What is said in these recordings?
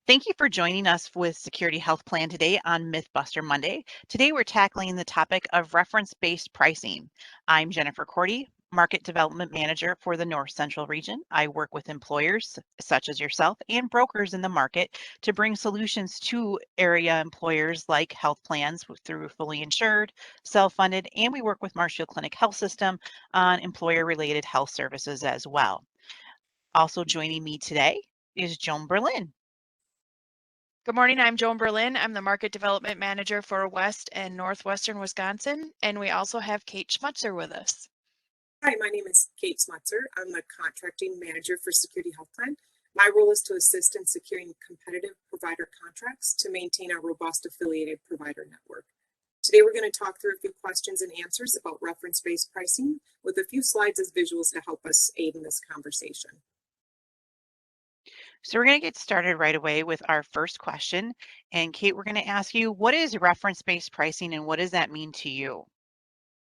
Thank you for joining us with Security Health Plan today on Mythbuster Monday. Today we're tackling the topic of reference-based pricing. I'm Jennifer Cordy, Market Development Manager for the North Central region. I work with employers such as yourself and brokers in the market to bring solutions to area employers like health plans through fully insured, self-funded, and we work with Marshfield Clinic Health System on employer-related health services as well. Also joining me today is Joan Berlin. Good morning, I'm Joan Berlin. I'm the Market Development Manager for West and Northwestern Wisconsin, and we also have Kate Schmutzer with us. Hi, my name is Kate Schmutzer. I'm the Contracting Manager for Security Health Plan. My role is to assist in securing competitive provider contracts to maintain a robust affiliated provider network. Today, we're going to talk through a few questions and answers about reference-based pricing with a few slides as visuals to help us aid in this conversation. So we're going to get started right away with our first question. And Kate, we're going to ask you, what is reference-based pricing and what does that mean to you?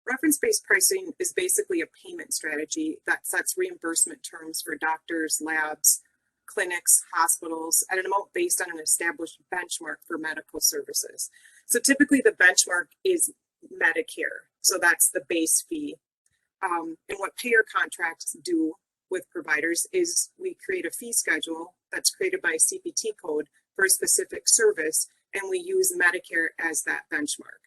Reference-based pricing is basically a payment strategy that sets reimbursement terms for doctors, labs, clinics, hospitals at an amount based on an established benchmark for medical services. So typically the benchmark is Medicare. So that's the base fee. And what payer contracts do with providers is we create a fee schedule that's created by a CPT code for a specific service, and we use Medicare as that benchmark.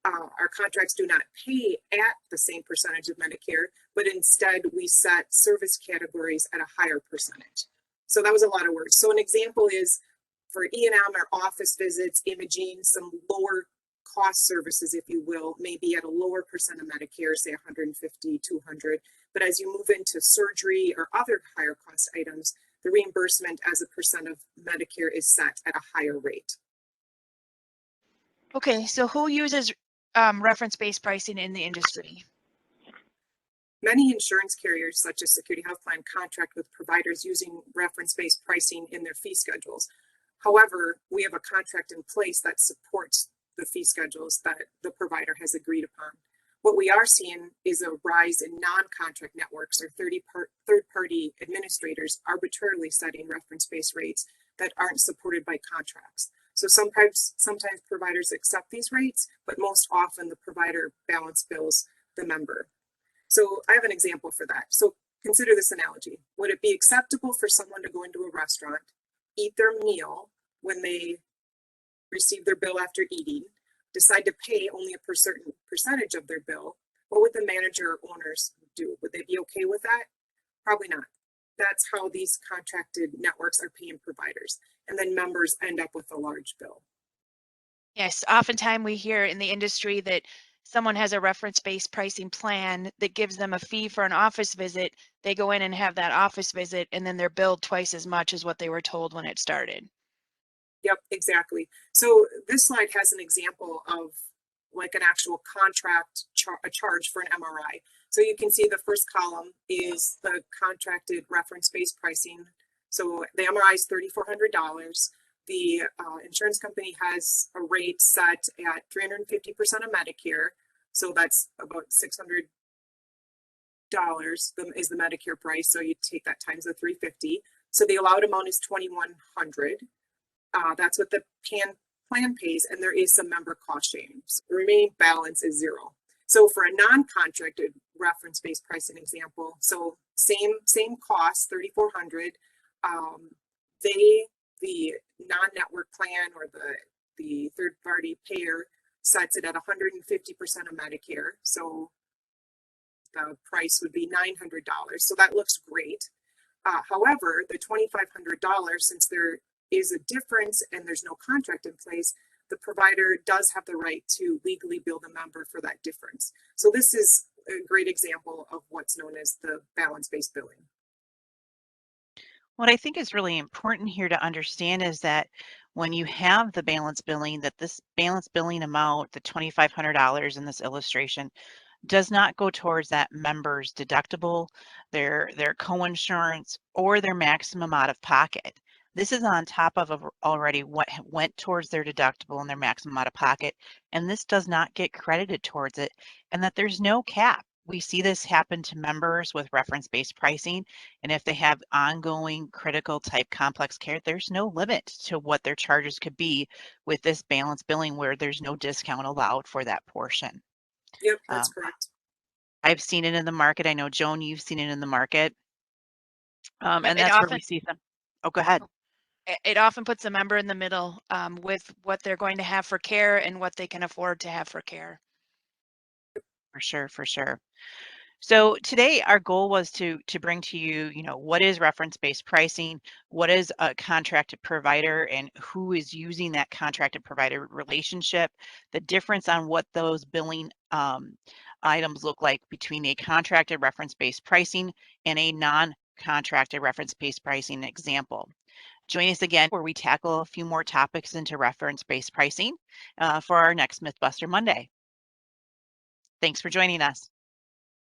Our contracts do not pay at the same percentage of Medicare, but instead we set service categories at a higher percentage. So that was a lot of words. So an example is for E&M or office visits, imaging, some lower cost services, if you will, maybe at a lower percent of Medicare, say 150, 200. But as you move into surgery or other higher cost items, the reimbursement as a percent of Medicare is set at a higher rate. Okay, so who uses reference-based pricing in the industry? Many insurance carriers, such as Security Health Plan, contract with providers using reference-based pricing in their fee schedules. However, we have a contract in place that supports the fee schedules that the provider has agreed upon. What we are seeing is a rise in non-contract networks or third-party administrators arbitrarily setting reference-based rates that aren't supported by contracts. So sometimes providers accept these rates, but most often the provider balance bills the member. So I have an example for that. So consider this analogy. Would it be acceptable for someone to go into a restaurant, eat their meal when they receive their bill after eating, decide to pay only a certain percentage of their bill? What would the manager or owners do? Would they be okay with that? Probably not. That's how these contracted networks are paying providers. And then members end up with a large bill. Yes, oftentimes we hear in the industry that someone has a reference-based pricing plan that gives them a fee for an office visit. They go in and have that office visit, and then they're billed twice as much as what they were told when it started. Yep, exactly. So this slide has an example of like an actual contract a charge for an MRI. So you can see the first column is the contracted reference-based pricing. So the MRI is $3,400. The insurance company has a rate set at 350% of Medicare. So that's about $600 is the Medicare price. So you take that times the 350. So the allowed amount is $2,100. That's what the plan pays, and there is some member cost sharing. So the remaining balance is zero. So for a non-contracted reference-based pricing example, so same cost, $3,400. The non-network plan or the third-party payer sets it at 150% of Medicare. So the price would be $900. So that looks great. However, the $2,500, since there is a difference and there's no contract in place, the provider does have the right to legally bill the member for that difference. So this is a great example of what's known as the balance-based billing. What I think is really important here to understand is that when you have the balance billing, that this balance billing amount, the $2,500 in this illustration, does not go towards that member's deductible, their coinsurance, or their maximum out of pocket. This is on top of already what went towards their deductible and their maximum out of pocket, and this does not get credited towards it, and that there's no cap. We see this happen to members with reference-based pricing, and if they have ongoing critical type complex care, there's no limit to what their charges could be with this balance billing where there's no discount allowed for that portion. Yep, that's correct. I've seen it in the market. I know, Joan, you've seen it in the market. Yep, And that's where we see some. Oh, go ahead. It often puts a member in the middle with what they're going to have for care and what they can afford to have for care. For sure, for sure. So today our goal was to bring to you, what is reference-based pricing, what is a contracted provider, and who is using that contracted provider relationship, the difference on what those billing items look like between a contracted reference-based pricing and a non-contracted reference-based pricing example. Join us again where we tackle a few more topics into reference-based pricing for our next Mythbuster Monday. Thanks for joining us.